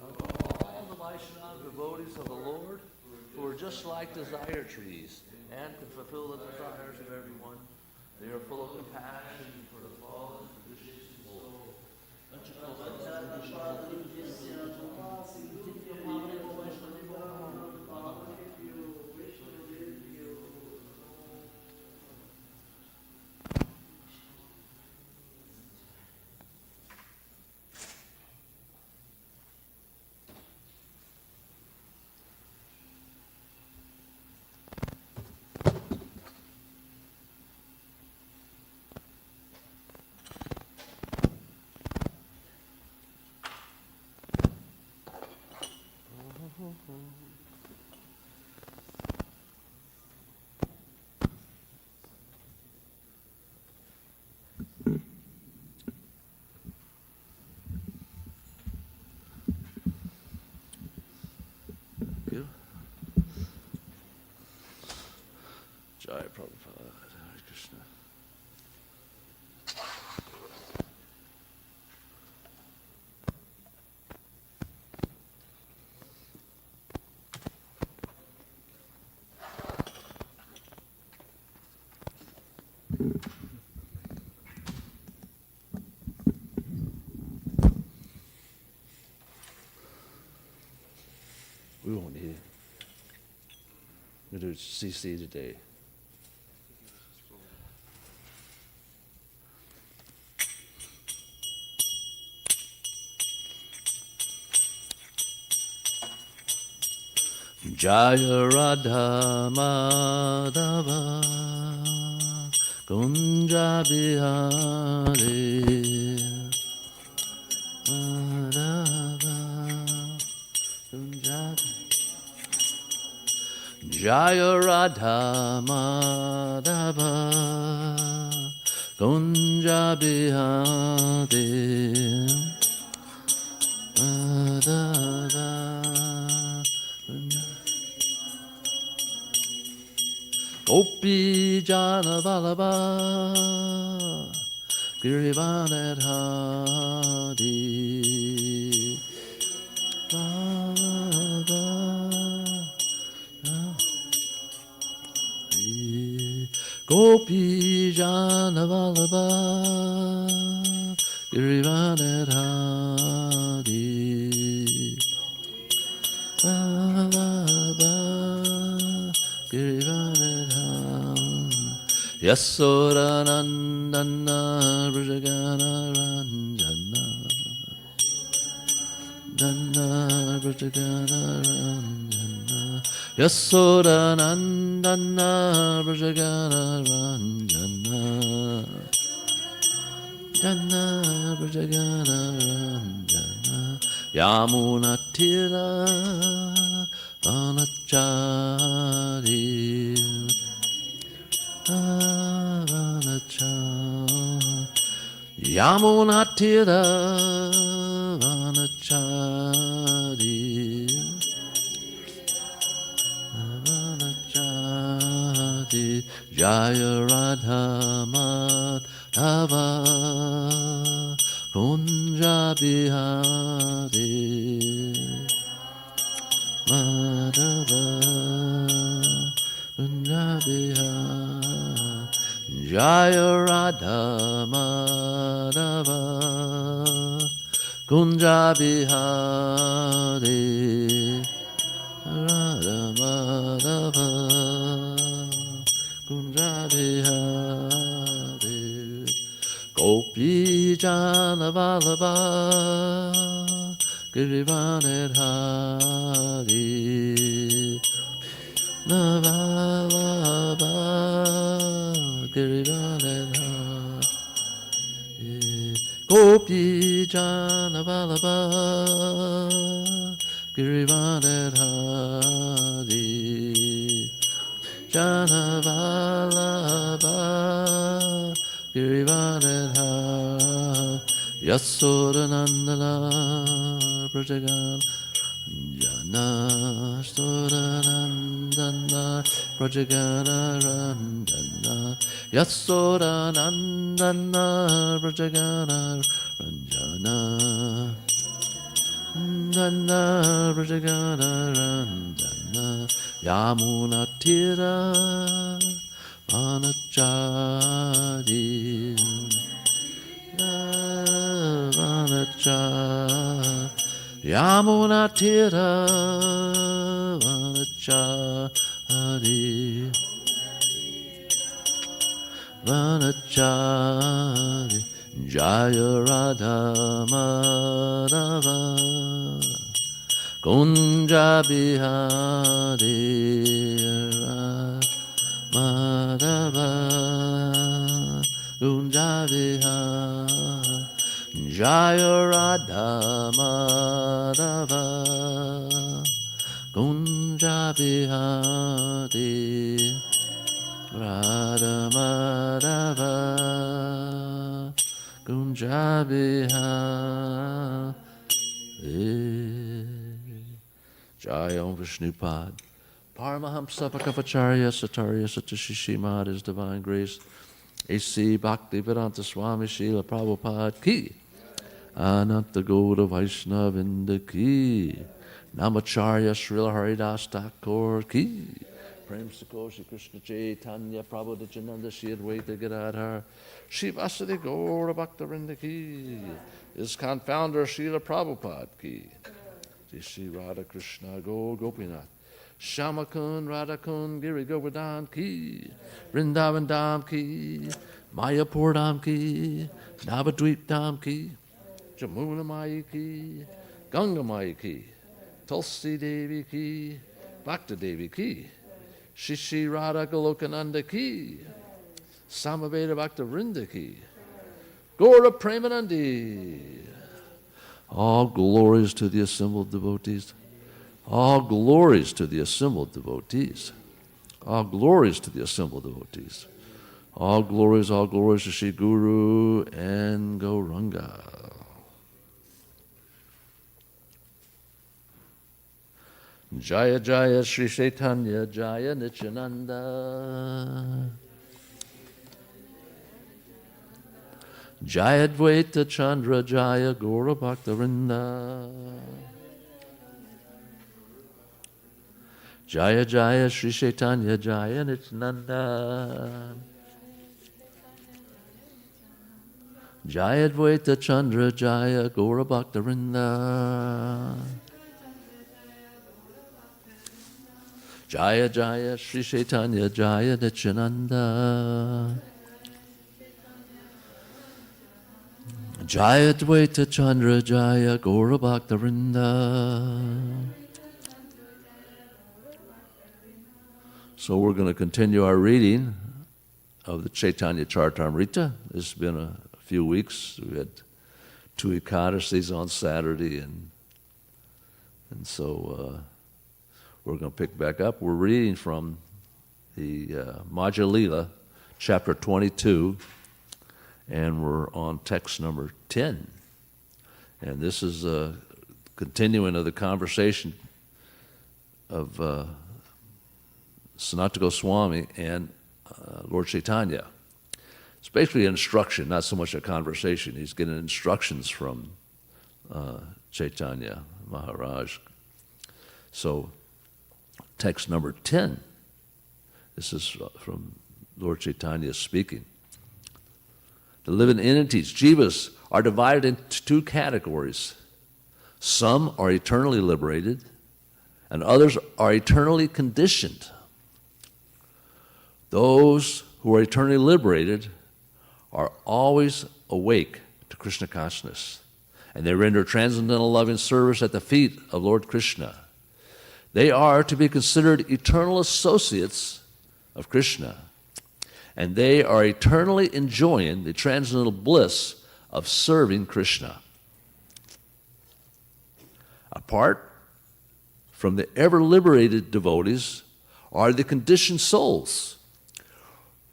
all the Vaishnava devotees of the Lord who are just like desire trees and can fulfill the desires of everyone. They are full of compassion for the fallen and vicious soul. You. Jai Prabhupada, Hare Krishna. We won't need it. We'll do CC today. Jaya Radha Madhava Kunja Bihari Madhava Kunja Jaya Radha Madhava Kunja Bihari Madhava Gopi Jana Vallabha Girivanadhari Vallabha Gopi Jana Vallabha Girivanadhari Vallabha Yasodanandana Vrajagana Ranjana Dana Vrajagana Ranjana Yasodanandana Vrajagana Ranjana Dana Vrajagana Ranjana Yamunatira Vanachari Yamunatira Vanachari Vanachari Jaya Radha Madhava Kunja Bihari Madhava Kunja Bihari Jaya Radha Madhava Kunja Bihari Radha Madhava Kunja Bihari Gopi Jana Vallabha Girivanadhari Vallabha Girivanadhari Gopi Jana Vallabha Girivanadhari Jana Vallabha Girivanadhari Yasodanandana Prajagana Jana Sodanandana Prajagana Ranjana Yasodanandana Prajagana Ranjana Nana Vrajagana Yamuna Tira Vanachadi Vanachadi Yamuna Tira Vanachadi Vanachadi Jaya Radha Madhava Kunja Bihari Madhava Kunja Bihari Jaya Radha Madhava Kunja Bihari Radha Madhava Kunja Bihari Jaya Om Vishnupad Paramahamsa Bhagavacharya Satarya Satashishi His Divine Grace A.C. Bhaktivedanta Swami Srila Prabhupada Ki Ananta Gauda Vaishnavinda Ki Namacharya Srila Haridas Thakur Ki Prem Sakoshi Krishna Chaitanya Prabhu Nityananda Shri Advaita Gadadhar Shri Vasudeva Gaura Bhaktavinda Ki ISKCON founder Srila Prabhupada Ki Shri Radha Krishna Go Gopinath Shamakun Radhakun Giri Govardhan Ki Vrindavan Dham Ki Mayapur Dham Ki Navadvip Dham Ki Jamuna Mai Ki Ganga Mai Ki Tulsi Devi Ki Bhakta Devi Ki Shishi Radha Golokananda Ki Samaveda Bhakta Vrinda Ki Gaura Premanandi. All glories to the assembled devotees. All glories to the assembled devotees. All glories to the assembled devotees. All glories to Shri Guru and Gauranga. Jaya Jaya Shri Chaitanya Jaya Nityananda Jaya Dvaita Chandra Jaya Gaura Bhaktavinda Jaya Jaya Shri Chaitanya Jaya Nityananda Jaya Dvaita Chandra Jaya Gaura Bhaktavinda Jaya Jaya Shri Chaitanya Jaya Nityananda Jaya Dvaita Chandra Jaya Gaura Bhaktavinda. So we're going to continue our reading of the Chaitanya Charitamrita. It's been a few weeks. We had 2 Ekadasis on Saturday, and so we're going to pick back up. We're reading from the Madhya Lila, chapter 22, and we're on text number 10. And this is a continuing of the conversation of Sanatana Goswami and Lord Chaitanya. It's basically an instruction, not so much a conversation. He's getting instructions from Chaitanya Maharaj. So, text number 10. This is from Lord Chaitanya speaking. The living entities, jivas, are divided into 2 categories. Some are eternally liberated, and others are eternally conditioned. Those who are eternally liberated are always awake to Krishna consciousness, and they render transcendental loving service at the feet of Lord Krishna. They are to be considered eternal associates of Krishna, and they are eternally enjoying the transcendental bliss of serving Krishna. Apart from the ever-liberated devotees are the conditioned souls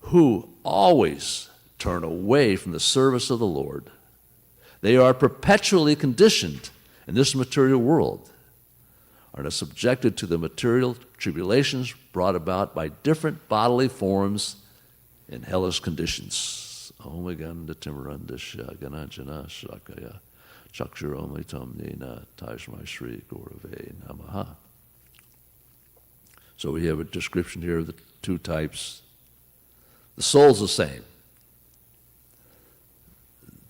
who always turn away from the service of the Lord. They are perpetually conditioned in this material world, are subjected to the material tribulations brought about by different bodily forms in hellish conditions. Omaganda Timaranda Shaganajana Shakaya Chakshuromi Tamnina Taishmai Shri Gurave Namaha. So we have a description here of the two types. The soul's the same.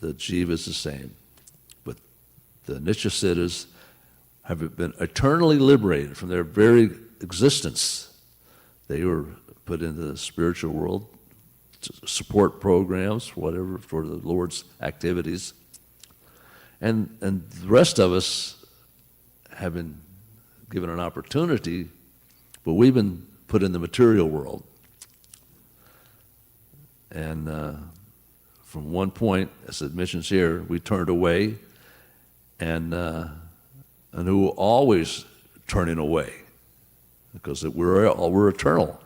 The jiva is the same. But the Nityasiddhas have been eternally liberated from their very existence. They were put into the spiritual world, support programs, whatever, for the Lord's activities. And the rest of us have been given an opportunity, but we've been put in the material world. And from one point, as it mentions here, we turned away, and who were always turning away, because we're eternal.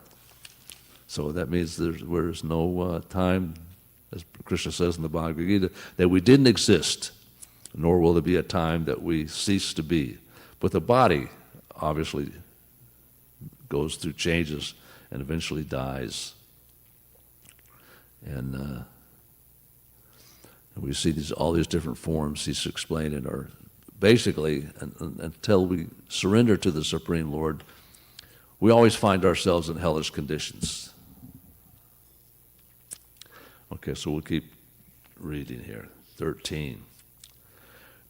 So that means there's no time, as Krishna says in the Bhagavad Gita, that we didn't exist, nor will there be a time that we cease to be. But the body obviously goes through changes and eventually dies. And we see all these different forms he's explaining are basically, until we surrender to the Supreme Lord, we always find ourselves in hellish conditions. Okay, so we'll keep reading here. 13.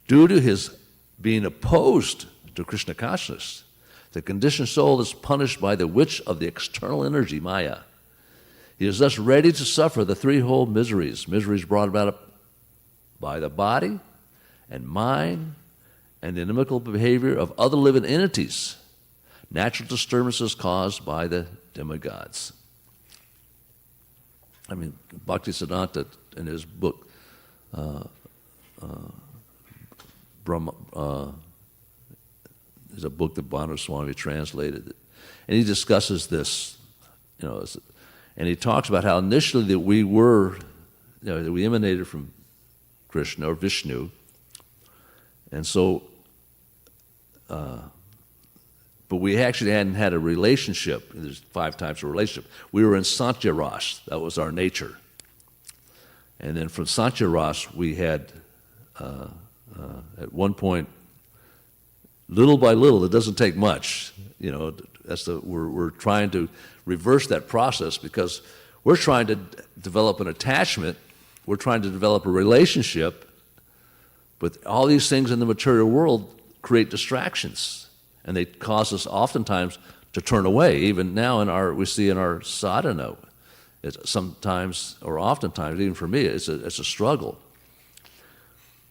Due to his being opposed to Krishna consciousness, the conditioned soul is punished by the witch of the external energy, Maya. He is thus ready to suffer the threefold miseries brought about by the body and mind and the inimical behavior of other living entities, natural disturbances caused by the demigods. I mean, Bhaktisiddhanta, in his book, Brahma, is a book that Bhanu Swami translated, and he discusses this, and he talks about how initially that we were, that we emanated from Krishna or Vishnu, and so, but we actually hadn't had a relationship. There's 5 types of relationship. We were in Sankhya Ras, that was our nature, and then from Sankhya Ras we had, at one point, little by little, it doesn't take much, we're trying to reverse that process because we're trying to develop an attachment, we're trying to develop a relationship, but all these things in the material world create distractions, and they cause us oftentimes to turn away. Even now we see in our sadhana, it's sometimes, or oftentimes, even for me, it's a struggle.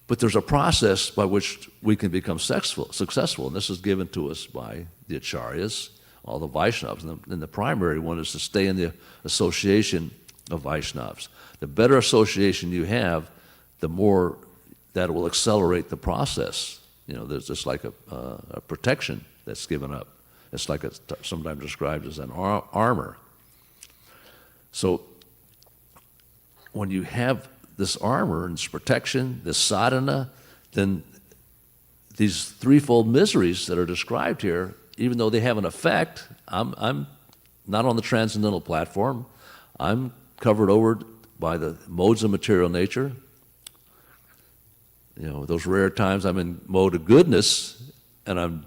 But there's a process by which we can become successful, and this is given to us by the acharyas, all the Vaishnavas, and the primary one is to stay in the association of Vaishnavas. The better association you have, the more that will accelerate the process. There's just like a protection that's given up. It's like it's sometimes described as an armor. So when you have this armor and this protection, this sadhana, then these threefold miseries that are described here, even though they have an effect, I'm not on the transcendental platform. I'm covered over by the modes of material nature. Those rare times I'm in mode of goodness and I'm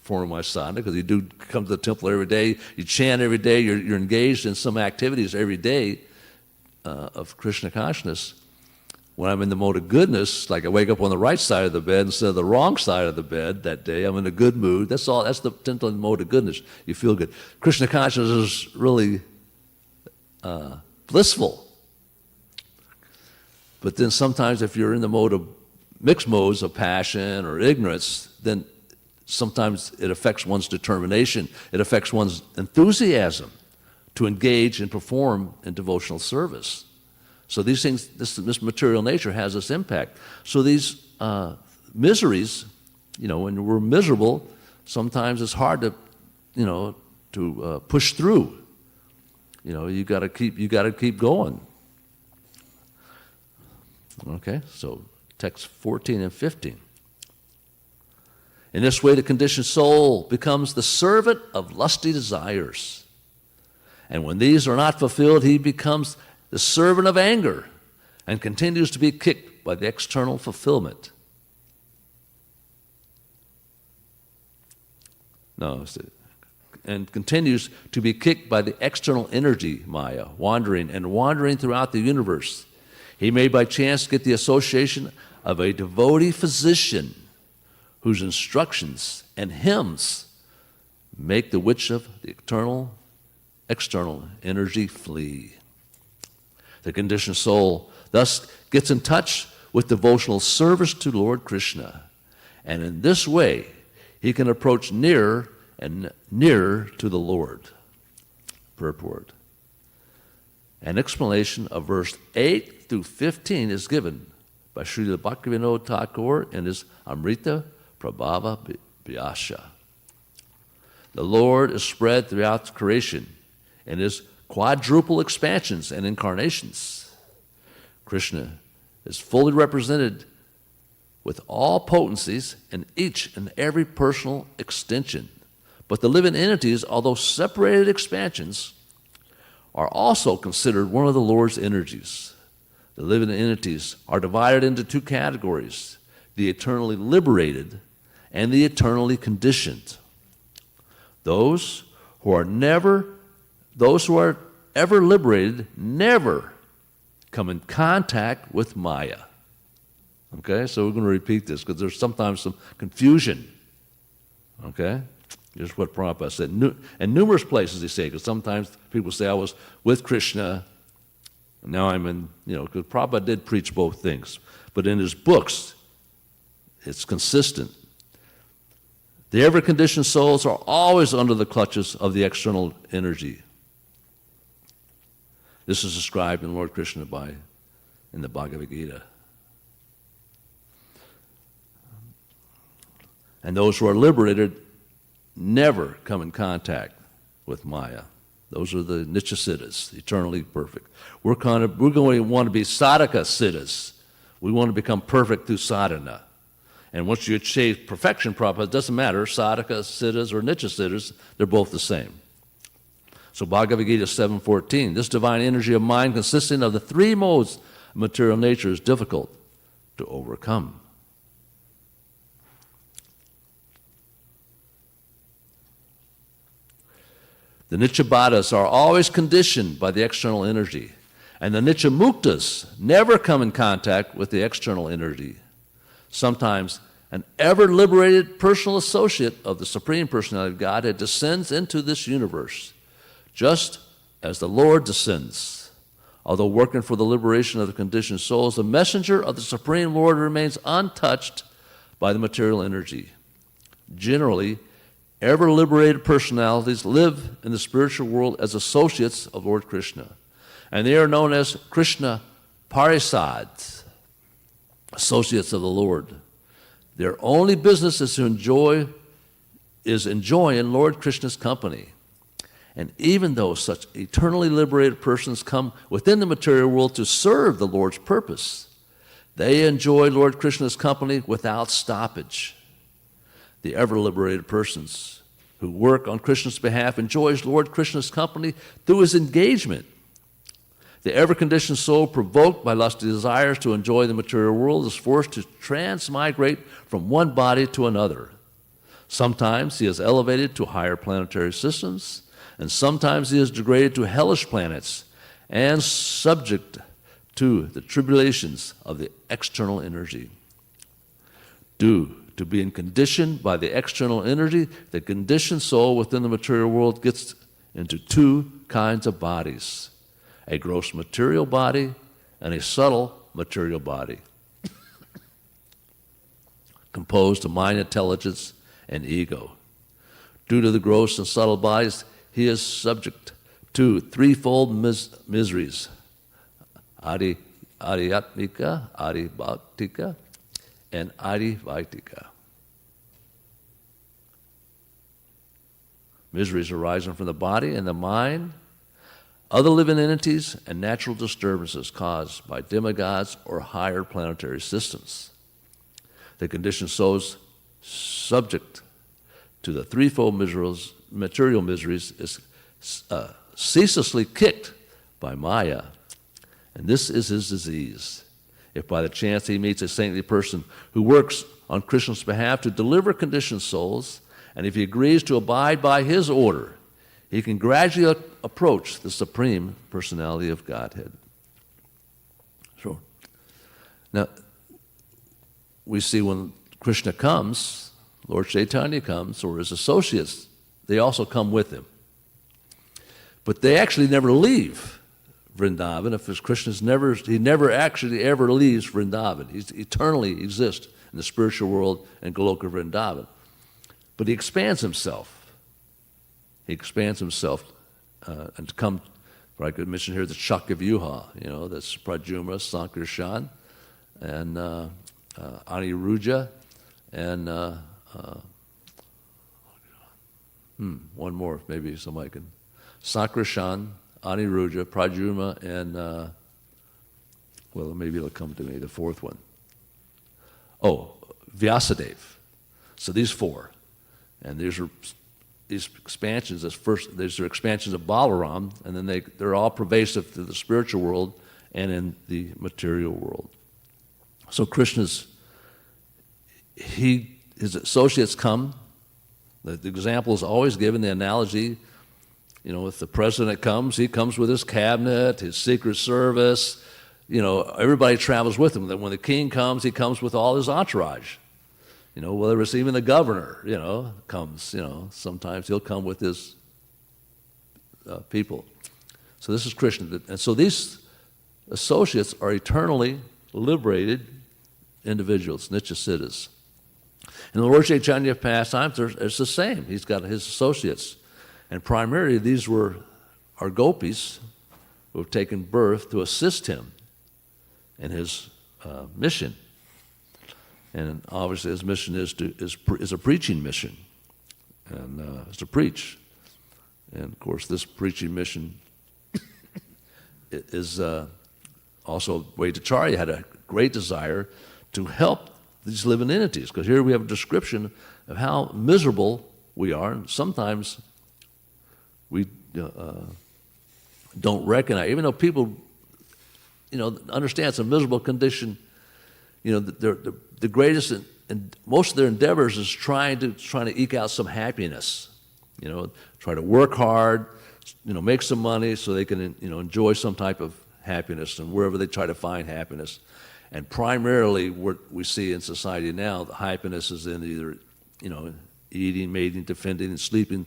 forming my sadhana, because you do come to the temple every day, you chant every day, you're engaged in some activities every day of Krishna consciousness. When I'm in the mode of goodness, like I wake up on the right side of the bed instead of the wrong side of the bed that day, I'm in a good mood. That's all. That's the temple mode of goodness. You feel good. Krishna consciousness is really blissful. But then sometimes if you're in the mode of mixed modes of passion or ignorance, then sometimes it affects one's determination. It affects one's enthusiasm to engage and perform in devotional service. So these things, this material nature has this impact. So these miseries, when we're miserable, sometimes it's hard to push through. You got to keep going. Okay, so text 14 and 15. In this way, the conditioned soul becomes the servant of lusty desires. And when these are not fulfilled, he becomes the servant of anger and continues to be kicked by the external fulfillment. and continues to be kicked by the external energy, Maya, wandering throughout the universe. He may by chance get the association of a devotee physician whose instructions and hymns make the witch of the external energy flee. The conditioned soul thus gets in touch with devotional service to Lord Krishna, and in this way he can approach nearer and nearer to the Lord. Purport. An explanation of verse 8 through 15 is given by Srila Bhaktivinoda Thakur in his Amrita Prabhava Vyasa. The Lord is spread throughout creation in his quadruple expansions and incarnations. Krishna is fully represented with all potencies in each and every personal extension. But the living entities, although separated expansions, are also considered one of the Lord's energies. The living entities are divided into two categories: the eternally liberated and the eternally conditioned. Those who are ever liberated never come in contact with Maya. Okay, so we're going to repeat this because there's sometimes some confusion. Okay, just what Prabhupada said. In numerous places they say, because sometimes people say I was with Krishna, and now I'm in, because Prabhupada did preach both things. But in his books, it's consistent. The ever-conditioned souls are always under the clutches of the external energy. This is described in Lord Krishna in the Bhagavad Gita. And those who are liberated never come in contact with Maya. Those are the Nityasiddhas, eternally perfect. We're going to want to be sadhaka siddhas. We want to become perfect through sadhana. And once you achieve perfection, Prabhupada, it doesn't matter, sadhaka siddhas or Nityasiddhas, they're both the same. So Bhagavad Gita 7:14, this divine energy of mind consisting of the three modes of material nature is difficult to overcome. The Nityabhadas are always conditioned by the external energy, and the Nityamuktas never come in contact with the external energy. Sometimes an ever-liberated personal associate of the Supreme Personality of Godhead descends into this universe, just as the Lord descends. Although working for the liberation of the conditioned souls, the messenger of the Supreme Lord remains untouched by the material energy. Generally, ever-liberated personalities live in the spiritual world as associates of Lord Krishna, and they are known as Krishna Parisads, associates of the Lord. Their only business is enjoying Lord Krishna's company. And even though such eternally liberated persons come within the material world to serve the Lord's purpose, they enjoy Lord Krishna's company without stoppage. The ever-liberated persons who work on Krishna's behalf enjoys Lord Krishna's company through his engagement. The ever-conditioned soul, provoked by lusty desires to enjoy the material world, is forced to transmigrate from one body to another. Sometimes he is elevated to higher planetary systems, and sometimes he is degraded to hellish planets and subject to the tribulations of the external energy. Due to being conditioned by the external energy, the conditioned soul within the material world gets into two kinds of bodies: a gross material body and a subtle material body, composed of mind, intelligence, and ego. Due to the gross and subtle bodies, he is subject to threefold miseries: Adi Adhyatmika, Adi Bhautika, and Adi Vaitika. Miseries arising from the body and the mind, other living entities, and natural disturbances caused by demigods or higher planetary systems. The conditioned souls subject to the threefold material miseries is ceaselessly kicked by Maya, and this is his disease. If by the chance he meets a saintly person who works on Krishna's behalf to deliver conditioned souls And if he agrees to abide by his order, he can gradually approach the supreme personality of Godhead. Sure. Now, we see when Krishna comes, Lord Chaitanya comes, or his associates, they also come with him. But they actually never leave Vrindavan. If it's Krishna's he never actually ever leaves Vrindavan. He eternally exists in the spiritual world and Goloka Vrindavan. But he expands himself. He expands himself and to come, I could mention here the Chakavyuha, that's Pradyumna, Sankarshan, and Aniruddha, and one more, maybe somebody can. Sankarshan, Aniruddha, Pradyumna, and, maybe it'll come to me, the fourth one. Oh, Vyasadeva. So these four. And these expansions, these are expansions of Balaram, and then they're all pervasive to the spiritual world and in the material world. So Krishna's, his associates come. The example is always given, the analogy, if the president comes, he comes with his cabinet, his secret service, everybody travels with him. Then when the king comes, he comes with all his entourage. Whether it's even the governor, comes, sometimes he'll come with his people. So this is Krishna. And so these associates are eternally liberated individuals, Nityasiddhas. In the Lord Chaitanya pastimes, it's the same. He's got his associates. And primarily these are gopis who have taken birth to assist him in his mission. And obviously his mission is a preaching mission, and is to preach. And of course this preaching mission is also Vaidacharya had a great desire to help these living entities, because here we have a description of how miserable we are, and sometimes we don't recognize, even though people understand it's a miserable condition. The greatest and most of their endeavors is trying to eke out some happiness. Try to work hard, make some money so they can enjoy some type of happiness, and wherever they try to find happiness. And primarily what we see in society now, the happiness is in either eating, mating, defending, and sleeping,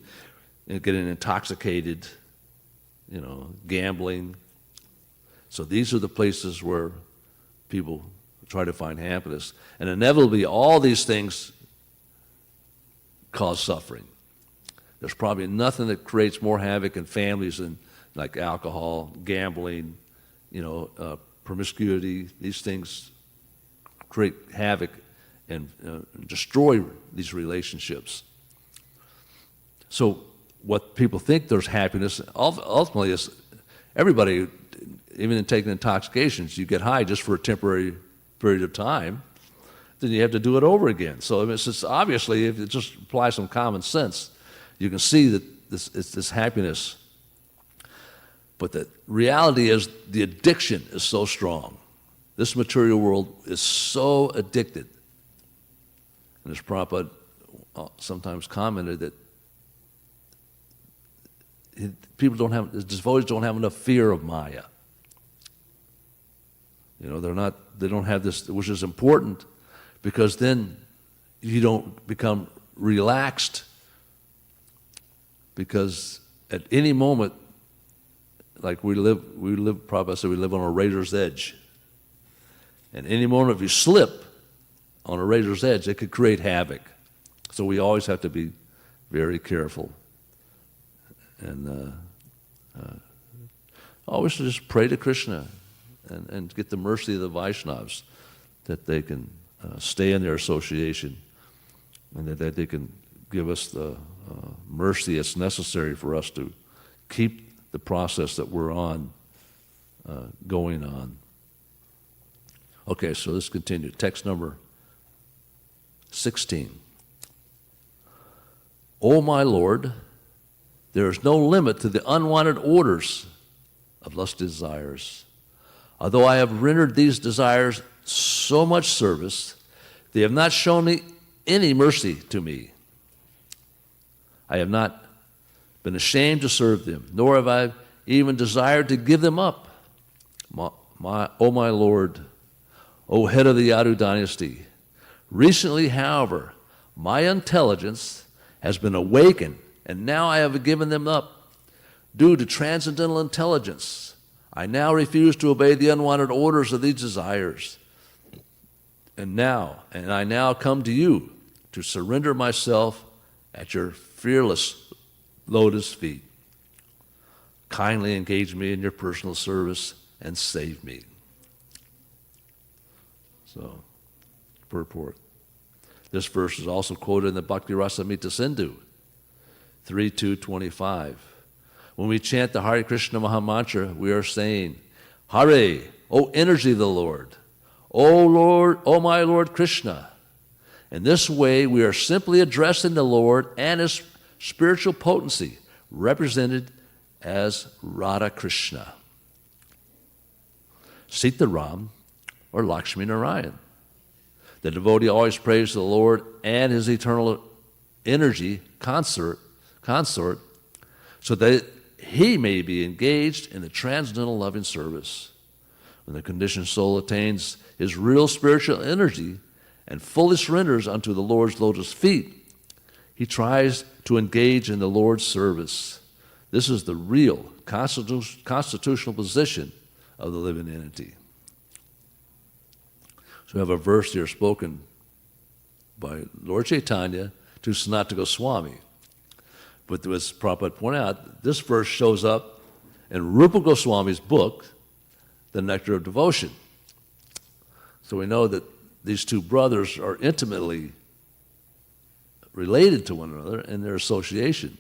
and getting intoxicated, gambling. So these are the places where people try to find happiness. And inevitably, all these things cause suffering. There's probably nothing that creates more havoc in families than like alcohol, gambling, promiscuity. These things create havoc and destroy these relationships. So what people think there's happiness, ultimately is everybody, even in taking intoxications, you get high just for a temporary period of time, then you have to do it over again. So it's just, obviously, if you just apply some common sense, you can see that it's this happiness. But the reality is the addiction is so strong. This material world is so addicted. And as Prabhupada sometimes commented that the devotees don't have enough fear of Maya. They don't have this, which is important, because then you don't become relaxed, because at any moment, like Prabhupada said, we live on a razor's edge. And any moment if you slip on a razor's edge, it could create havoc. So we always have to be very careful. And always just pray to Krishna and get the mercy of the Vaishnavas, that they can stay in their association, and that they can give us the mercy that's necessary for us to keep the process that we're on going on. Okay, so let's continue. Text number 16. O my Lord, there is no limit to the unwanted orders of lust desires. Although I have rendered these desires so much service, they have not shown me any mercy to me. I have not been ashamed to serve them, nor have I even desired to give them up. My Lord, O head of the Yadu dynasty, recently, however, my intelligence has been awakened, and now I have given them up. Due to transcendental intelligence, I now refuse to obey the unwanted orders of these desires. And I now come to you to surrender myself at your fearless lotus feet. Kindly engage me in your personal service and save me. So, purport. This verse is also quoted in the Bhakti Rasamrita Sindhu, 3.2.25. When we chant the Hare Krishna Mahamantra, we are saying, Hare, O energy of the Lord, O Lord, O my Lord Krishna. In this way, we are simply addressing the Lord and his spiritual potency, represented as Radha Krishna, Sita Ram, or Lakshmi Narayan. The devotee always prays the Lord and his eternal energy consort so that he may be engaged in the transcendental loving service. When the conditioned soul attains his real spiritual energy and fully surrenders unto the Lord's lotus feet, he tries to engage in the Lord's service. This is the real constitutional position of the living entity. So we have a verse here spoken by Lord Chaitanya to Sanatana Goswami. But as Prabhupada pointed out, this verse shows up in Rupa Goswami's book, The Nectar of Devotion. So we know that these two brothers are intimately related to one another in their association.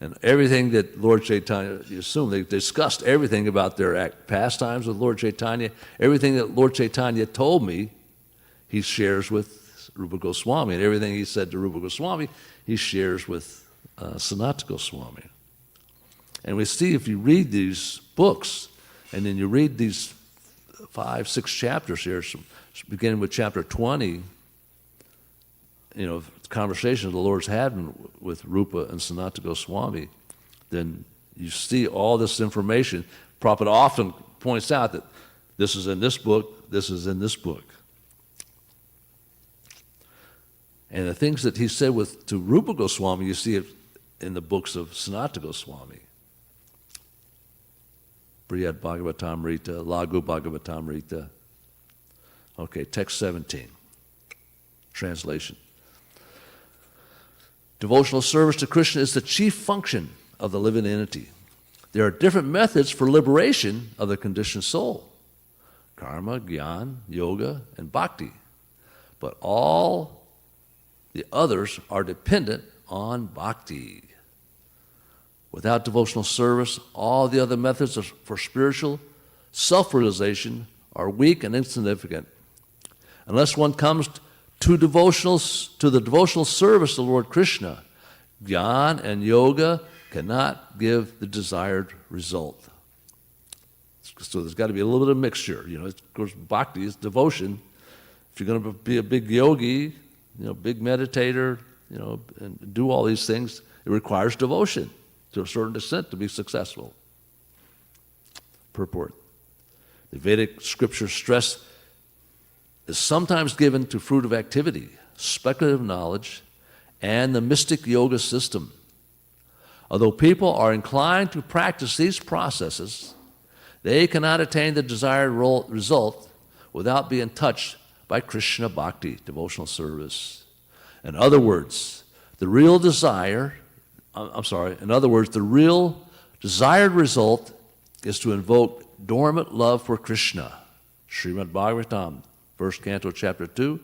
And everything that Lord Chaitanya, you assume, they discussed everything about their pastimes with Lord Chaitanya. Everything that Lord Chaitanya told me, he shares with Rupa Goswami. And everything he said to Rupa Goswami, he shares with Sanatana Goswami. And we see, if you read these books, and then you read these 5-6 chapters here, beginning with chapter 20, conversations the Lord's having with Rupa and Sanatana Goswami, then you see all this information. Prabhupada often points out that this is in this book, this is in this book. And the things that he said to Rupa Goswami, you see it in the books of Sanatana Goswami. Brihad Bhagavatamrita, Laghu Bhagavatamrita. Okay, text 17. Translation. Devotional service to Krishna is the chief function of the living entity. There are different methods for liberation of the conditioned soul: karma, jnana, yoga, and bhakti. But all the others are dependent on bhakti. Without devotional service, all the other methods for spiritual self-realization are weak and insignificant. Unless one comes to the devotional service of the Lord Krishna, jnana and yoga cannot give the desired result. So there's got to be a little bit of mixture. Of course, bhakti is devotion. If you're going to be a big yogi, big meditator, and do all these things, it requires devotion to a certain extent to be successful. Purport. The Vedic scriptures stress is sometimes given to fruitive activity, speculative knowledge, and the mystic yoga system. Although people are inclined to practice these processes, they cannot attain the desired result without being touched by Krishna Bhakti, devotional service. In other words, the real desired result is to invoke dormant love for Krishna. Srimad Bhagavatam, first canto, chapter 2,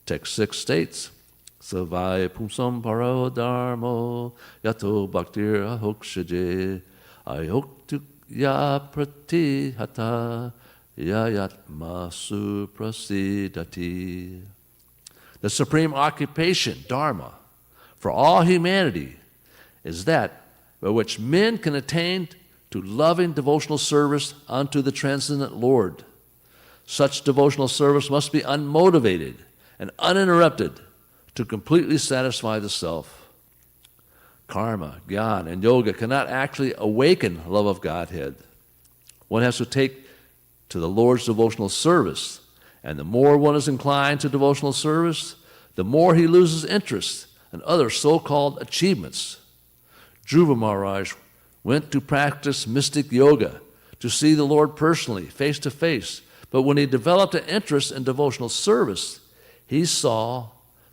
text 6 states, Savaya pumsam paro dharmo yato bhaktir ahokshaje ayoktu ya pratihata yayatma suprasidati. The supreme occupation, dharma, for all humanity is that by which men can attain to loving devotional service unto the transcendent Lord. Such devotional service must be unmotivated and uninterrupted to completely satisfy the self. karma, gyan, and yoga cannot actually awaken love of Godhead. One has to take to the Lord's devotional service, and the more one is inclined to devotional service, the more he loses interest in other so-called achievements. Dhruva Maharaj went to practice mystic yoga to see the Lord personally, face to face. But when he developed an interest in devotional service, he saw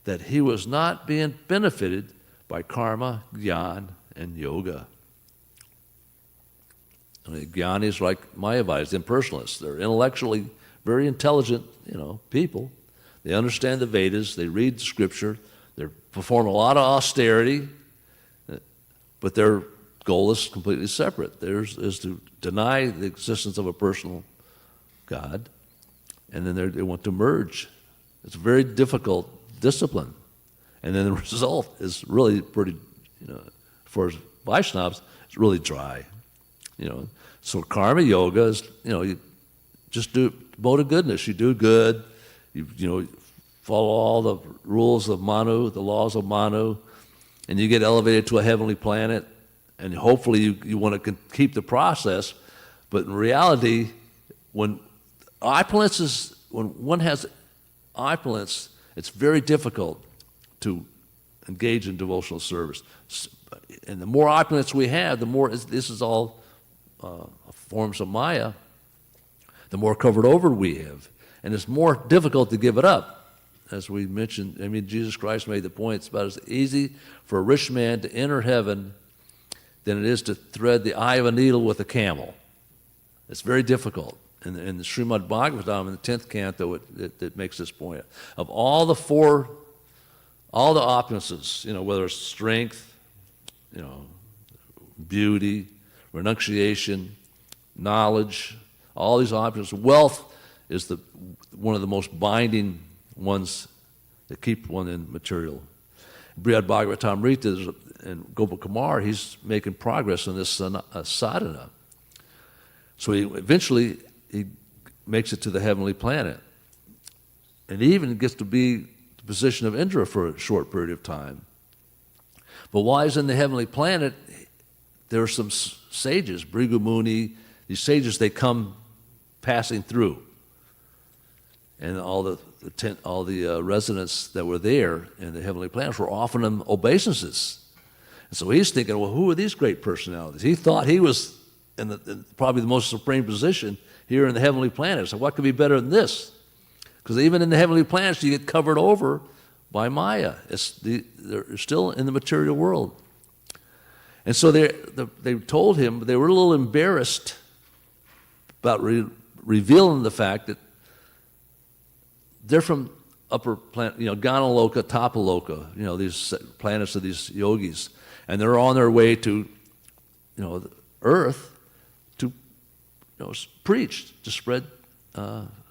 that he was not being benefited by karma, gyan, and yoga. I mean, Gyanis, like Mayavadis, impersonalists, they're intellectually very intelligent, people. They understand the Vedas, they read the scripture, they perform a lot of austerity, but their goal is completely separate. Theirs is to deny the existence of a personal God, and then they want to merge. It's a very difficult discipline. And then the result is really pretty, for Vaishnavas, it's really dry. So karma yoga is, you just do mode of goodness. You do good, you follow all the rules of Manu, the laws of Manu, and you get elevated to a heavenly planet, and hopefully you want to keep the process. But in reality, when one has opulence, it's very difficult to engage in devotional service. And the more opulence we have, the more this is all forms of Maya, the more covered over we have. And it's more difficult to give it up. As we mentioned, Jesus Christ made the point, it's about as easy for a rich man to enter heaven than it is to thread the eye of a needle with a camel. It's very difficult. In the Srimad Bhagavatam, in the 10th canto, it makes this point. Of all the opulences, whether it's strength, beauty, renunciation, knowledge, all these opulences, wealth is one of the most binding ones that keep one in material. Brihad Bhagavatamrita and Gopal Kumar, he's making progress in this sadhana. So eventually he makes it to the heavenly planet. And he even gets to be the position of Indra for a short period of time. But while he's in the heavenly planet, there are some sages, Bhrigu Muni, these sages, they come passing through. And all the residents that were there in the heavenly planets were offering him obeisances. And so he's thinking, well, who are these great personalities? He thought he was in probably the most supreme position here in the heavenly planets. So what could be better than this? Because even in the heavenly planets, you get covered over by Maya. They're still in the material world. And so they told him, they were a little embarrassed about revealing the fact that they're from upper planet, Ganaloka, Tapaloka, these planets of these yogis. And they're on their way to, the earth to, preach, to spread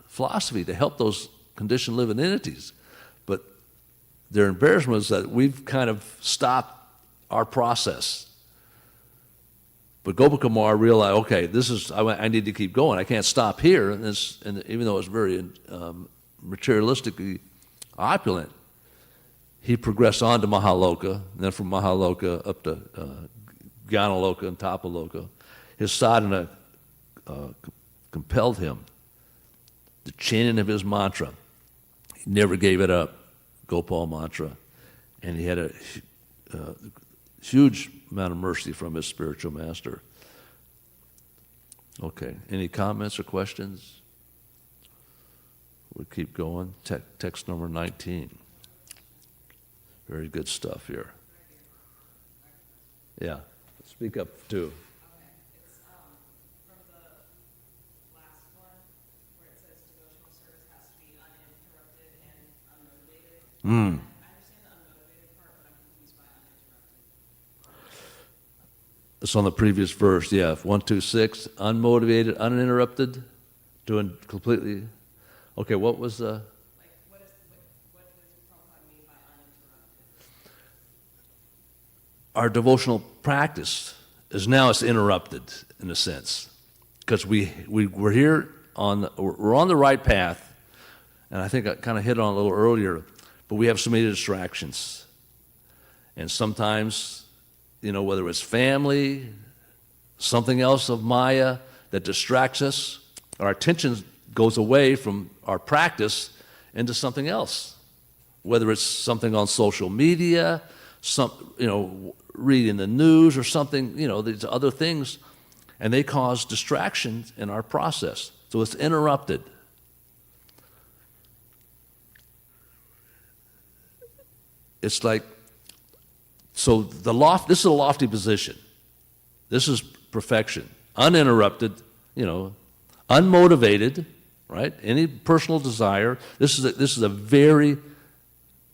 philosophy, to help those conditioned living entities. But their embarrassment is that we've kind of stopped our process. But Gopakumar realized, okay, I need to keep going. I can't stop here. And even though it's very materialistically opulent, he progressed on to Mahaloka, and then from Mahaloka up to Gyanaloka and Tapaloka. His sadhana compelled him. The chanting of his mantra, he never gave it up, Gopal mantra, and he had a huge amount of mercy from his spiritual master. Okay, any comments or questions? We'll keep going. Text number 19. Very good stuff here. Yeah, speak up too. Okay, it's from the last one where it says devotional service has to be uninterrupted and unmotivated. I understand the unmotivated part, but I'm confused by uninterrupted. It's on the previous verse, yeah. 126, unmotivated, uninterrupted, doing completely. Okay, what was the? What does Prabhupada mean by uninterrupted? Our devotional practice is now it's interrupted in a sense, because we're here we're on the right path, and I think I kind of hit on it a little earlier, but we have so many distractions, and sometimes whether it's family, something else of Maya that distracts us, our attention goes away from our practice into something else, whether it's something on social media, reading the news or something, these other things, and they cause distractions in our process. So it's interrupted. It's like, so this is a lofty position. This is perfection, uninterrupted, unmotivated, right? Any personal desire. This is a very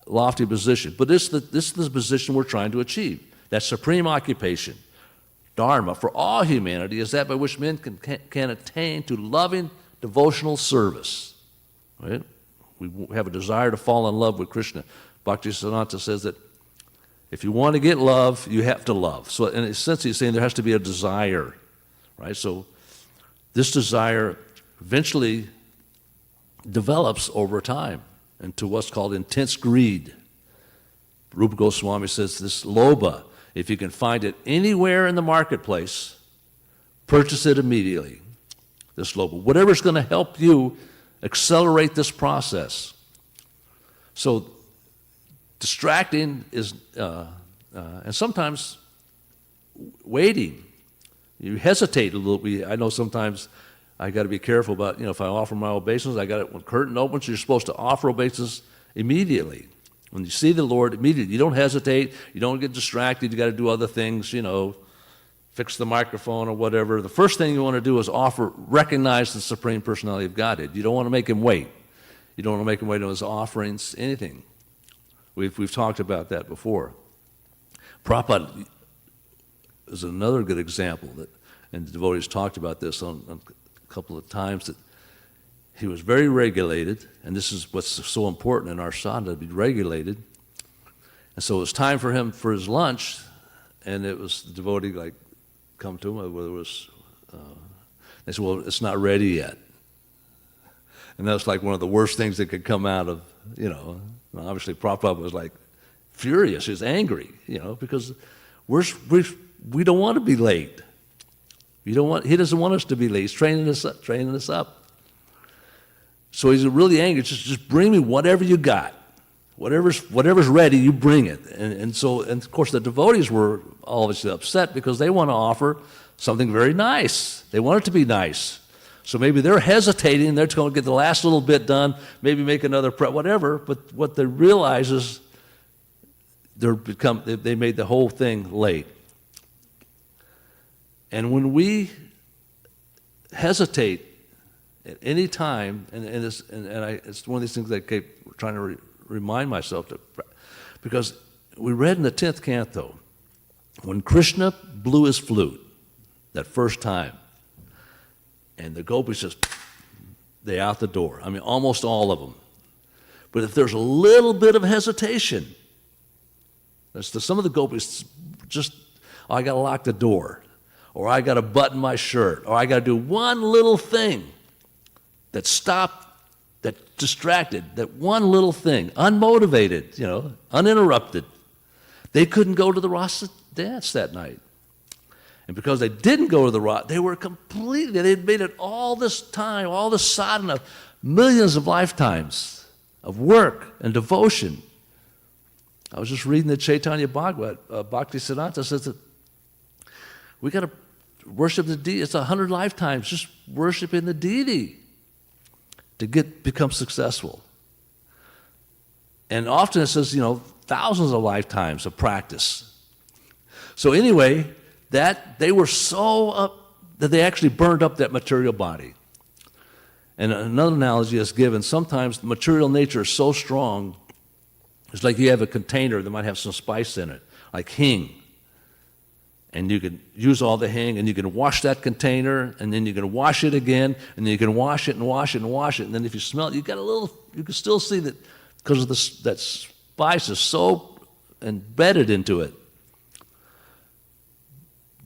lofty position. But this is the position we're trying to achieve. That supreme occupation, Dharma, for all humanity, is that by which men can attain to loving devotional service. Right? We have a desire to fall in love with Krishna. Bhaktisiddhanta says that if you want to get love, you have to love. So in a sense, he's saying there has to be a desire, right? So this desire eventually develops over time into what's called intense greed. Rupa Goswami says this lobha, if you can find it anywhere in the marketplace, purchase it immediately, this lobha. Whatever's going to help you accelerate this process. So distracting is, and sometimes waiting. You hesitate a little bit. I know sometimes I got to be careful about, if I offer my obeisance, when curtain opens, you're supposed to offer obeisance immediately. When you see the Lord, immediately. You don't hesitate. You don't get distracted. You got to do other things, fix the microphone or whatever. The first thing you want to do is recognize the Supreme Personality of Godhead. You don't want to make him wait. You don't want to make him wait on his offerings, anything. We've talked about that before. Prabhupada is another good example, and the devotees talked about this on a couple of times, that he was very regulated, and this is what's so important in our sadhana, to be regulated. And so it was time for him for his lunch, and it was the devotee come to him, whether it was, they said, well, it's not ready yet. And that's like one of the worst things that could come out of, obviously Prabhupada was furious, he was angry, because we don't want to be late. He doesn't want us to be late. He's training us up. So he's really angry. Just bring me whatever you got. Whatever's ready, you bring it. And of course the devotees were obviously upset because they want to offer something very nice. They want it to be nice. So maybe they're hesitating, they're just going to get the last little bit done, maybe make another whatever, but what they realize is they made the whole thing late. And when we hesitate at any time, it's one of these things I keep trying to remind myself to, because we read in the 10th canto, when Krishna blew his flute that first time, and the gopis they're out the door. I mean, almost all of them. But if there's a little bit of hesitation, some of the gopis I got to lock the door, or I got to button my shirt, or I got to do one little thing that stopped, that distracted, that one little thing, unmotivated, uninterrupted. They couldn't go to the Rasa dance that night. And because they didn't go to the Rasa, they'd made it all this time, all this sadhana, millions of lifetimes of work and devotion. I was just reading the Chaitanya Bhagavat, Bhaktisiddhanta says that we got to worship the deity. It's 100 lifetimes just worshiping the deity to become successful. And often it says, thousands of lifetimes of practice. So anyway, that they were so up that they actually burned up that material body. And another analogy is given, sometimes the material nature is so strong, it's like you have a container that might have some spice in it, like hing. And you can use all the hing, and you can wash that container, and then you can wash it again, and then you can wash it and wash it and wash it. And then if you smell it, you can still see that because of that spice is so embedded into it.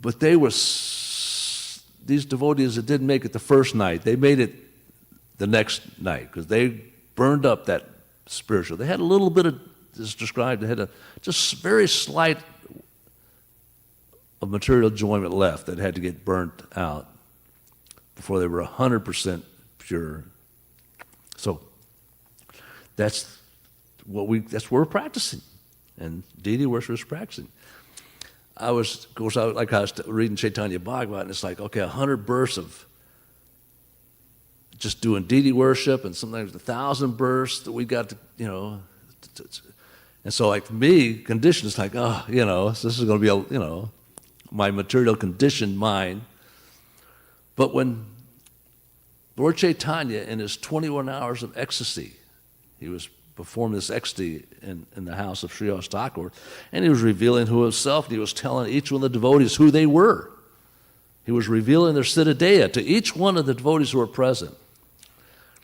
But these devotees that didn't make it the first night, they made it the next night because they burned up that spiritual. They had a little bit of, as described, they had a just very slight of material enjoyment left that had to get burnt out before they were 100% pure. So that's what we're practicing, and deity worship is practicing. I was reading Chaitanya Bhagavat, and it's like, okay, 100 births of just doing deity worship, and sometimes 1,000 births that we got to, and so like me, condition is like, this is going to be my material conditioned mind. But when Lord Chaitanya, in his 21 hours of ecstasy, he was performing this ecstasy in the house of Sri Thakur, and he was revealing who himself, and he was telling each one of the devotees who they were. He was revealing their Siddhadeya to each one of the devotees who were present.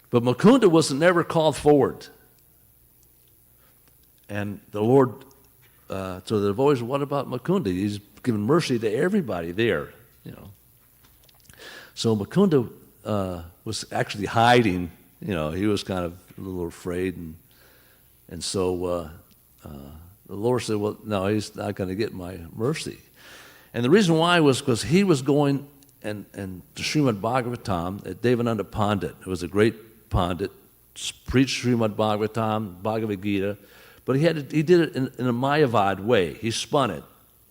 But Mukunda was never called forward. And the Lord, so the devotees, what about Mukunda? He's giving mercy to everybody there, So Mukunda was actually hiding. He was kind of a little afraid, and so the Lord said, well, no, he's not going to get my mercy. And the reason why was because he was going and to Srimad Bhagavatam at Devananda Pandit, who was a great Pandit, preached Srimad Bhagavatam, Bhagavad Gita, but he did it in a Mayavad way. He spun it,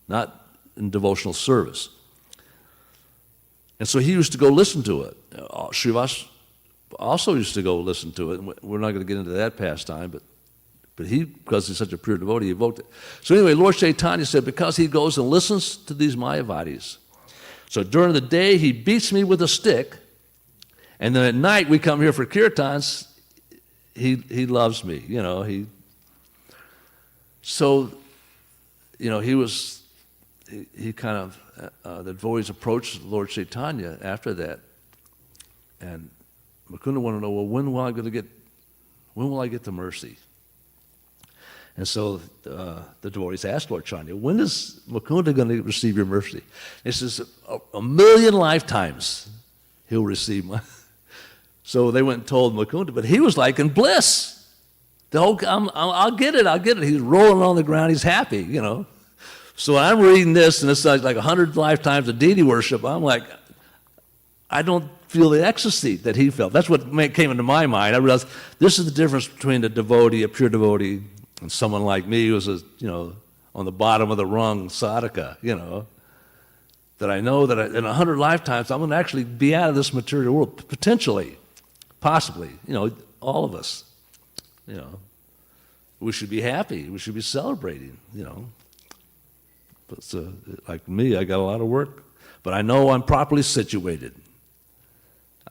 not in devotional service. And so he used to go listen to it. Srivas also used to go listen to it. And we're not going to get into that pastime, but he, because he's such a pure devotee, he evoked it. So anyway, Lord Chaitanya said, because he goes and listens to these Mayavadis, so during the day he beats me with a stick, and then at night we come here for kirtans, he loves me, he kind of, the devotees approached Lord Chaitanya after that, and Mukunda wanted to know, well, when will I get the mercy? And so the devotees asked Lord Chaitanya, when is Mukunda going to receive your mercy? He says, a million lifetimes he'll receive my. So they went and told Mukunda, but he was like in bliss. I'll get it. He's rolling on the ground. He's happy, So I'm reading this, and it's like 100 lifetimes of deity worship. I'm like, I don't feel the ecstasy that he felt. That's what came into my mind. I realized this is the difference between a devotee, a pure devotee, and someone like me who's on the bottom of the rung sadhaka, that I know that in 100 lifetimes I'm going to actually be out of this material world, potentially, possibly, all of us, We should be happy. We should be celebrating, But like me, I got a lot of work, but I know I'm properly situated.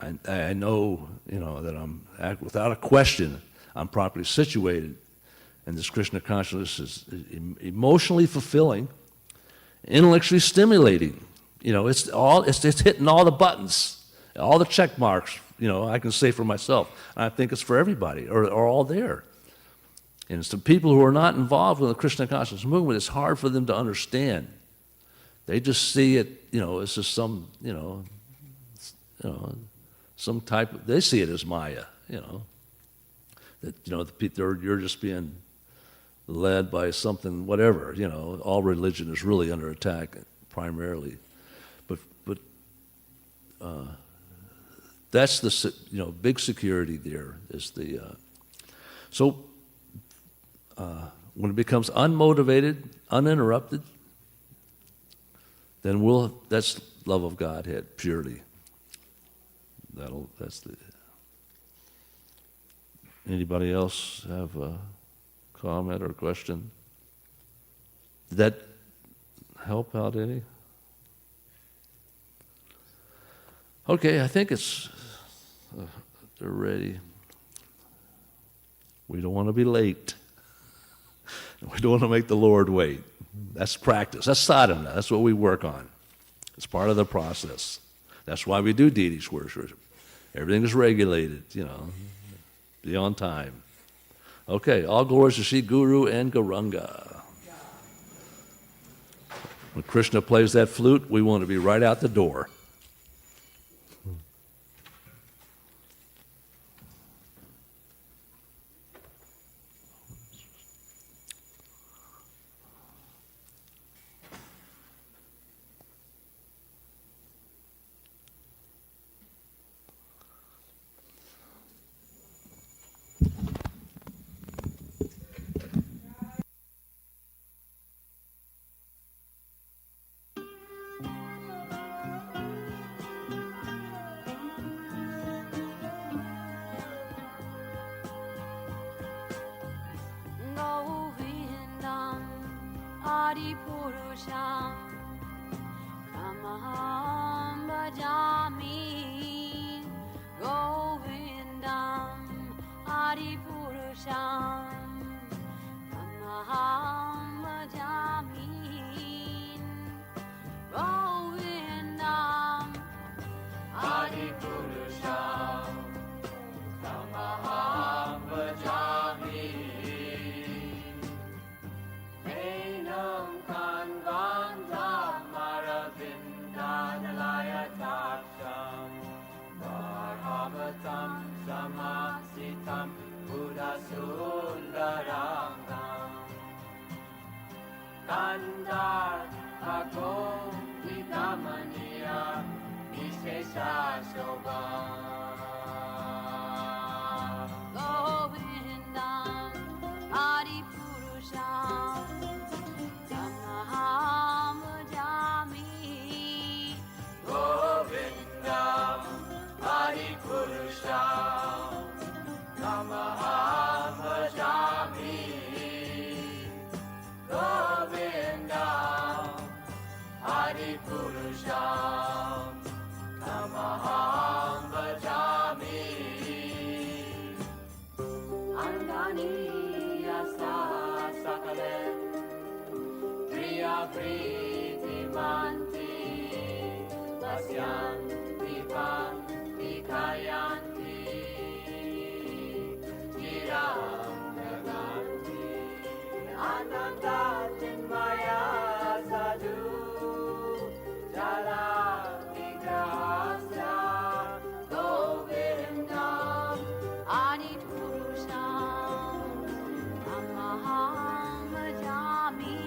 I know, that I'm, without a question, I'm properly situated. And this Krishna consciousness is emotionally fulfilling, intellectually stimulating. It's hitting all the buttons, all the check marks. I can say for myself. And I think it's for everybody, or all there. And some people who are not involved with the Krishna consciousness movement, it's hard for them to understand. They just see it. It's just some type of. They see it as Maya. That you're just being led by something, whatever, all religion is really under attack primarily. But that's the, big security there is the, when it becomes unmotivated, uninterrupted, then that's love of Godhead purely. Anybody else have a comment or question? Did that help out any? Okay, I think they're ready. We don't want to be late. We don't want to make the Lord wait. That's practice. That's sadhana. That's what we work on. It's part of the process. That's why we do deity worship. Everything is regulated, be on time. Okay, all glories to Sri Guru and Gauranga. When Krishna plays that flute, we want to be right out the door. Purusham Tamaham Bhajami Govindam Adi Purusham Tamaham Bhajami Govindam Adi Purusham Tamaham Bhajami Enam Kanvandam Maravindanalayatasham Varhavatam Samasitam Buddhasundarangam Kandar Agom Vikamaniya Vishesha Shobham Govindam Adi Purusham Tamaham Bhajami Govindam Adi Purusham Tamaham Bhajami Govindam Adi Purusham Tamaham Bhajami Angani Asa Sakalem Priya Priti Manti Vasyan Divan Dikayanti Jiram Naganti Ananda Chinmaya Sadhu Jala Vigrahasya Govindam Adi Purusham Tamaham Bhajami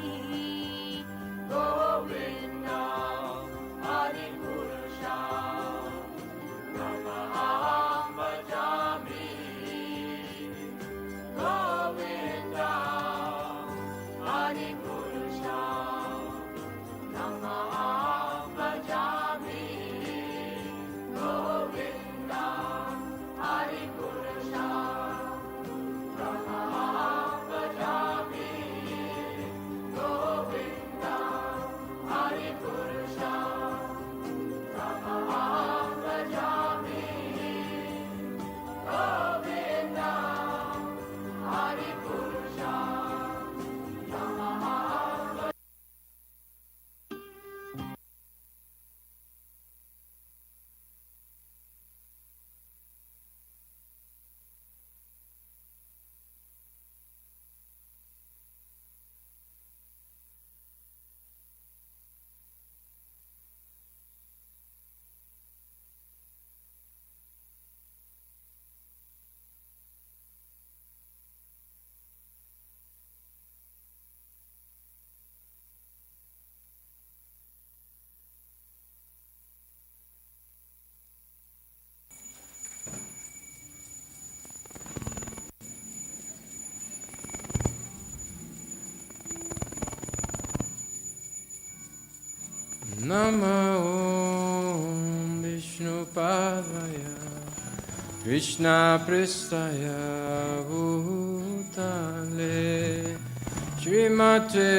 Govindam Adi Purusham Tamaham Bhajami Govindam Adi Purusham Tamaham Bhajami Govindam Adi Purusham Tamaham Bhajami Govindam Adi Purusham Tamaham Bhajami Govindam Adi Purusham Tamaham Namo Vishnu Padaya Krishna Pristaya Bhutale Srimate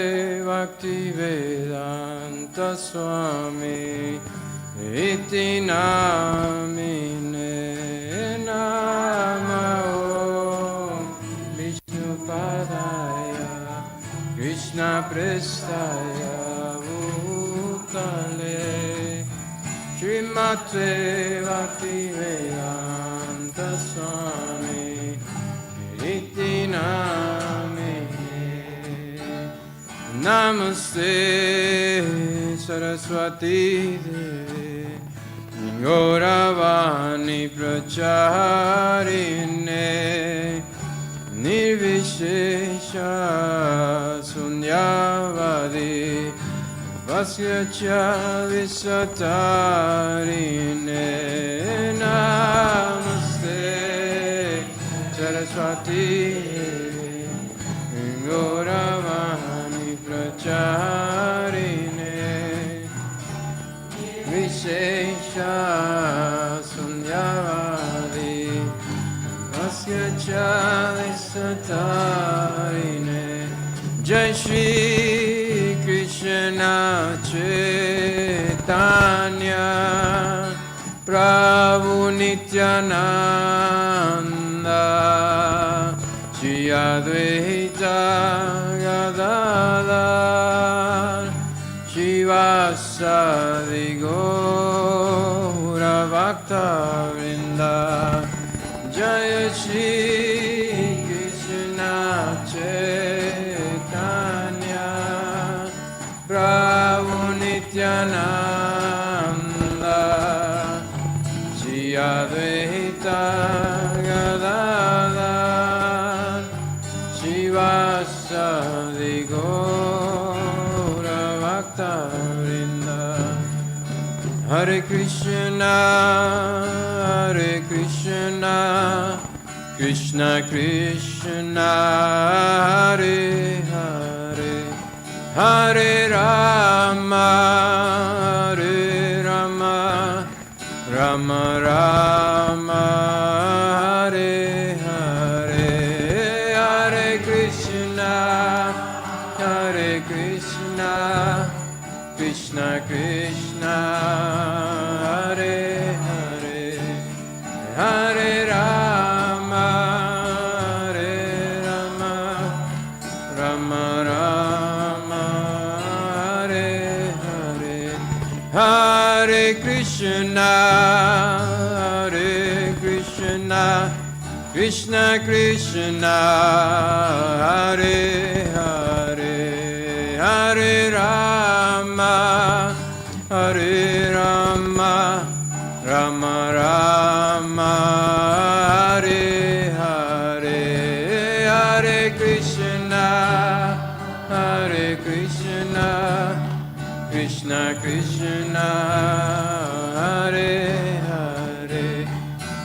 Bhakti Vedanta Swami Iti Namine Namo Vishnu Padaya Krishna Pristaya Srimate Bhakti Vedanta Swami Iti Namine Namaste Saraswati Devi Gauravani Pracharine Nirvishesha Sunyavadi Vasyacha Visatarine Namaste Saraswati Gauravani Pracharine Vishesha Sunyavadi Vasyacha Visatarine Jai Shri Krishna Krishna Chaitanya Prabhu Nityananda Shri Advaita Gadadhar Shivasadi Gaura Bhakta Vrinda Jaya Shri Krishna Chaitanya Prabhu Nityananda Shri Advaita Gadadhar Shivasadi Gaura Bhakta Vrinda Hare Krishna Krishna Krishna Hare Hare Hare Rama Rama Rama Hare Hare Hare Krishna Krishna Krishna Hare Hare Hare Rama Rama Rama Hare Hare Hare Krishna Krishna Krishna Hare Hare Hare Rama Rama Rama Hare Hare Hare Krishna Krishna Krishna Hare Hare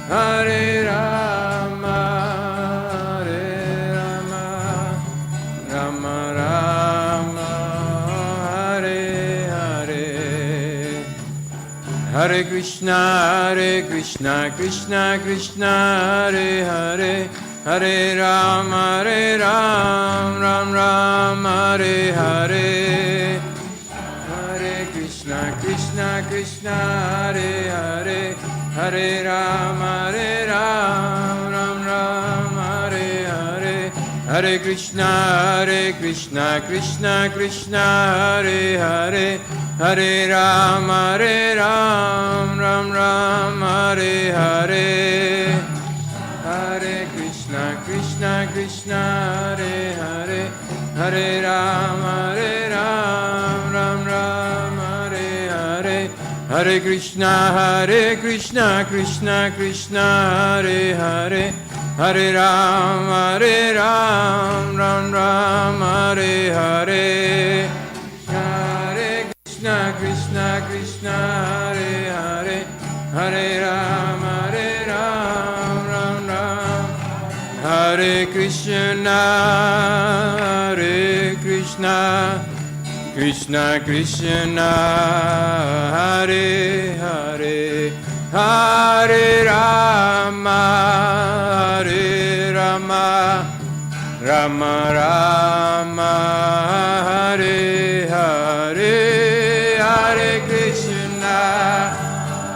Hare Rama Rama Rama Hare Hare Hare Krishna Krishna Krishna Hare Hare Hare Rama Ram Ram Hare Hare Hare Krishna Krishna Hare Hare Hare Rama Ram Ram Hare Hare Hare Krishna Krishna Krishna Hare Hare Hare Rama Ram Ram Hare Hare Hare Krishna Krishna Hare Hare Hare Rama Ram Ram Hare Hare Hare Krishna Krishna Krishna Hare Hare Hare Rama Ram Ram Hare Hare Hare Krishna Krishna Hare Hare Hare Rama Ram Ram Hare Krishna Krishna Krishna Hare Hare Hare Rama Rama Rama Hare Hare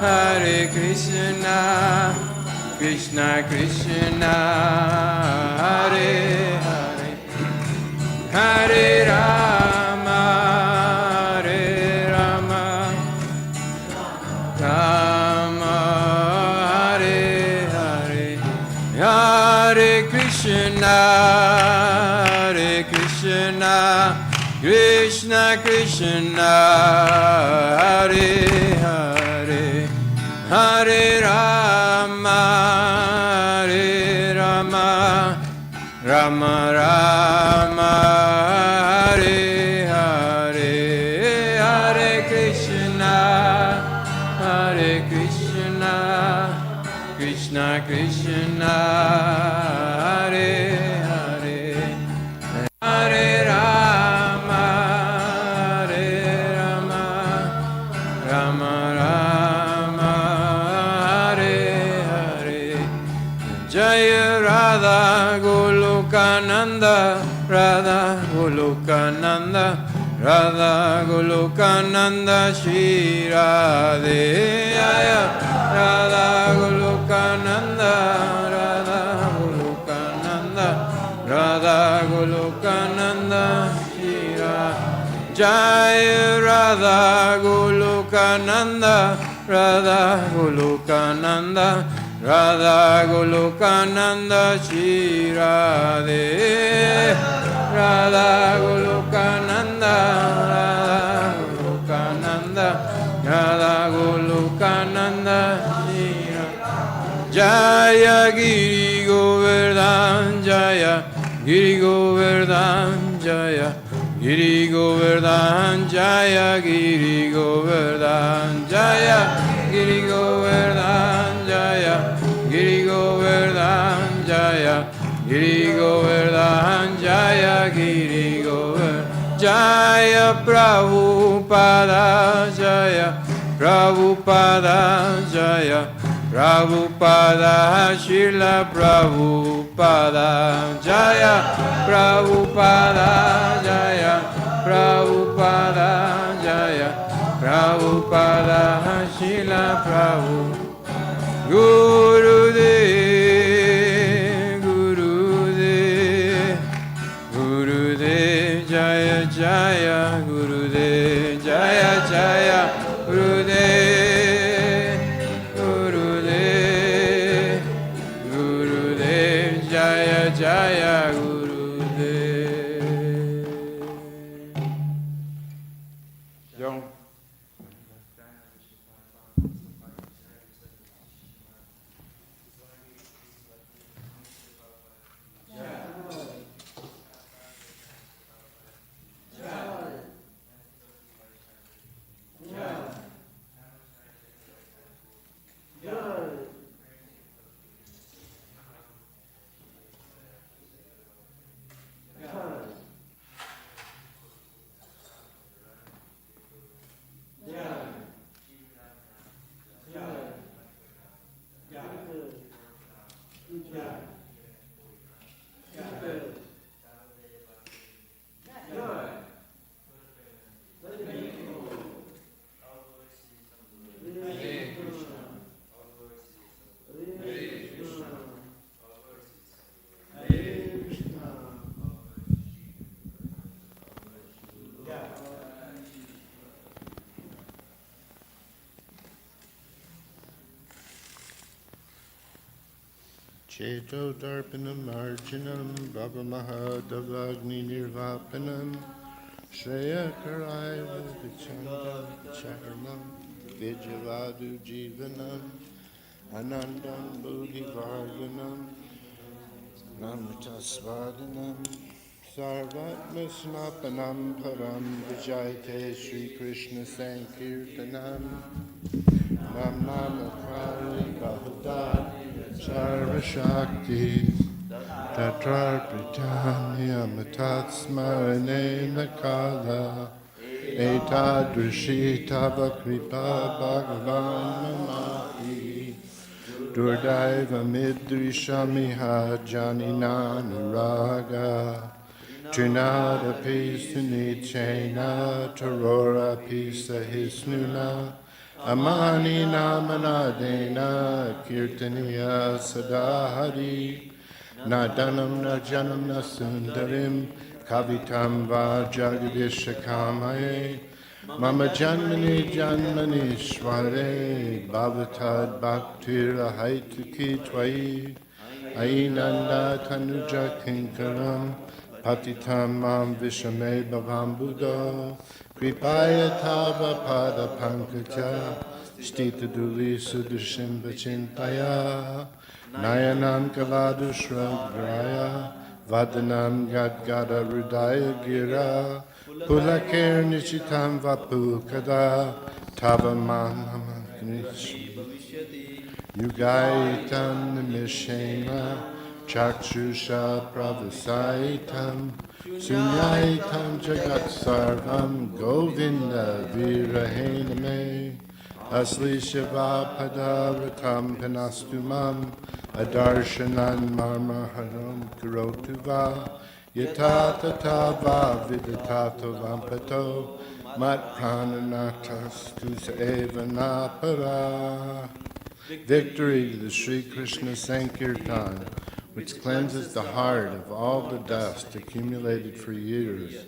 Hare Krishna Krishna Krishna Hare Hare Hare Rama Rama Hare Hare Hare Krishna Krishna Krishna Hare Hare Hare Rama Rama Rama Hare Hare Hare Krishna Krishna Krishna Hare Hare Hare Rama Rama Rama Hare Hare Jaya Radha Goloka Nanda Radha Golokananda Shri Radhe Jaya Radha Golokananda Radha Golokananda Radha Golokananda Shri Radhe Jaya Radha Golokananda Radha Golokananda Radha Golokananda Shri Radhe Radha Golokananda Radha Golokananda Radha Golokananda Shri Radhe Jaya Giri Govardhan Jaya Giri Govardhan Jaya Giri Govardhan Jaya Giri Govardhan Jaya Giri Govardhan Jaya Giri Govardhan Jaya Giri Govardhan Jaya Giri Govardhan Jaya Prabhupada Jaya Prabhupada Jaya Prabhupada Srila Prabhupada Jaya Prabhupada Jaya Prabhupada Jaya Prabhupada Srila Prabhupada Gurudev Gurudev Gurudev Jaya Jaya Gurudev Jaya Jaya Gurudev Jaya Gurudev. Don't. Cheto Darpanam Arjunam Baba Mahadavagni Nirvapanam Shreya Karaya Vichanda Charanam Vijavadu Jivanam Anandam Bodhivarganam Namatasvadanam Sarvatma Snapanam Param Vijayate Sri Krishna Sankirtanam Nam Namakari Bahadar Sarva Shakti Tatrarpritanya Matatsmarane Nakala Etadrishi Tava Kripa Bhagavan Mamati Durdaiva Midrishamiha Janina Nuraga Trinada Pisuni Chena Tarora Pisa Hisnuna Amani Namanadena Kirtaniya Sadahari Nadanam Najanam Nasundarim Kavitam Va Jagadishakamaye Mama Janmani Janmani Shware Bhavatad Bhaktir Haituki Twai Ainanda Tanuja Kinkaram Patitam Mam Vishame Bhavam Buddha Kripaya Tava Pada Pankaja Stita Duli Sudashim Vachintaya Nayanam Kavadu Shragraya Vadanam Gadgada Rudaya Gira Pulakir Nishitam Vapu Kada Tava Manama Gnish Yugaitam Nimishema Chakshusha Pravasaitam Sunyaitam Jagat Sarvam Govinda Virahename Asli Shiva Padaratam Panastumam Adarshanan Marmaharam Kurotuva Yata tata vidatato vampato mat prananatas tus evanapara. Victory to the Sri Krishna Sankirtan, which cleanses the heart of all the dust accumulated for years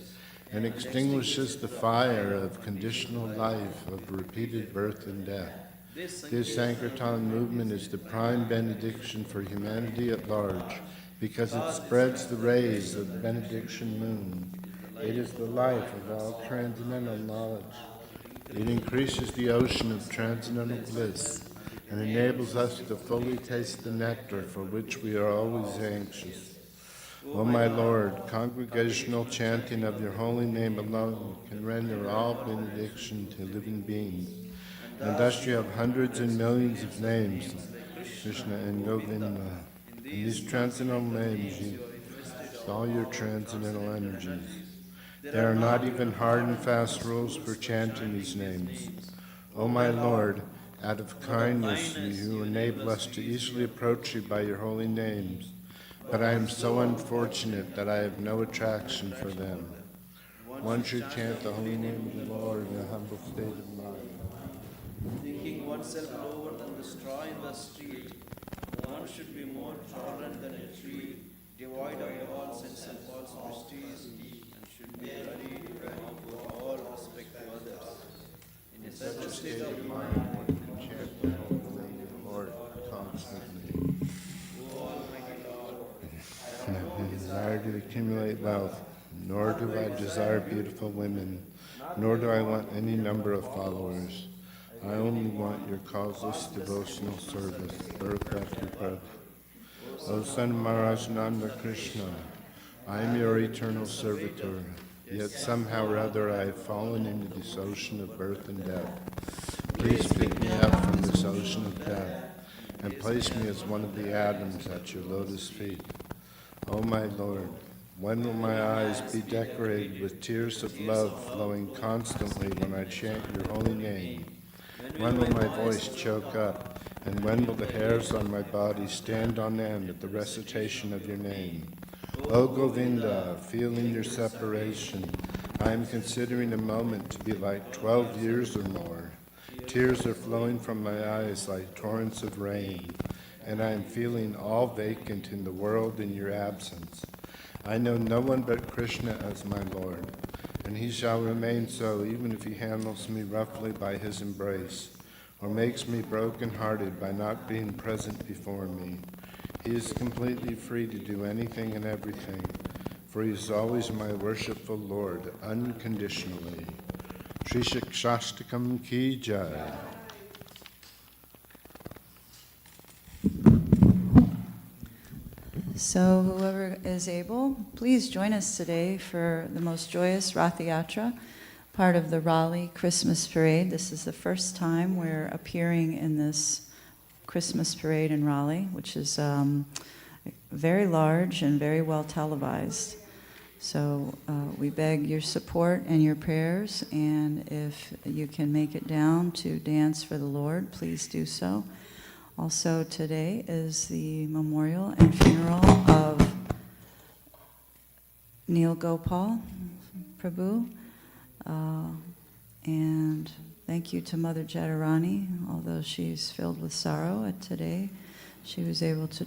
and extinguishes the fire of conditional life of repeated birth and death. This Sankirtan movement is the prime benediction for humanity at large because it spreads the rays of the benediction moon. It is the life of all transcendental knowledge. It increases the ocean of transcendental bliss and enables us to fully taste the nectar for which we are always anxious. O my Lord, congregational chanting of your holy name alone can render all benediction to living beings. And thus you have hundreds and millions of names, Krishna and Govinda. In these transcendental names, you all your transcendental energies. There are not even hard and fast rules for chanting these names. O my Lord, out of kindness you enable us to easily approach you by your holy names, but I am so unfortunate that I have no attraction for them. One should chant the holy name of the Lord in a humble state of mind. Thinking oneself lower than the straw in the street, one should be more tolerant than a tree, devoid of all sense and false prestige, and should be ready to offer all respect to others. In such a state of mind, one can chant the holy name of the Lord constantly. O Almighty Lord, I have no desire to accumulate wealth, nor do I desire beautiful women, nor do I want any number of followers. I only want your causeless devotional service, birth after birth. O Son of Maharaj Nanda Krishna, I am your eternal servitor, yet somehow or other I have fallen into this ocean of birth and death. Please pick me up from this ocean of death, and place me as one of the atoms at your lotus feet. O my Lord, when will my eyes be decorated with tears of love flowing constantly when I chant your holy name? When will my voice choke up, and when will the hairs on my body stand on end at the recitation of your name? O Govinda, feeling your separation, I am considering a moment to be like 12 years or more. Tears are flowing from my eyes like torrents of rain, and I am feeling all vacant in the world in your absence. I know no one but Krishna as my Lord, and he shall remain so even if he handles me roughly by his embrace, or makes me broken-hearted by not being present before me. He is completely free to do anything and everything, for he is always my worshipful Lord, unconditionally. Shri Shikshashtakam ki jai. So whoever is able, please join us today for the most joyous Rath Yatra, part of the Raleigh Christmas Parade. This is the first time we're appearing in this Christmas parade in Raleigh, which is very large and very well televised. So we beg your support and your prayers, and if you can make it down to dance for the Lord, please do so. Also today is the memorial and funeral of Neil Gopal Prabhu. And thank you to Mother Jadharani, although she's filled with sorrow today, she was able to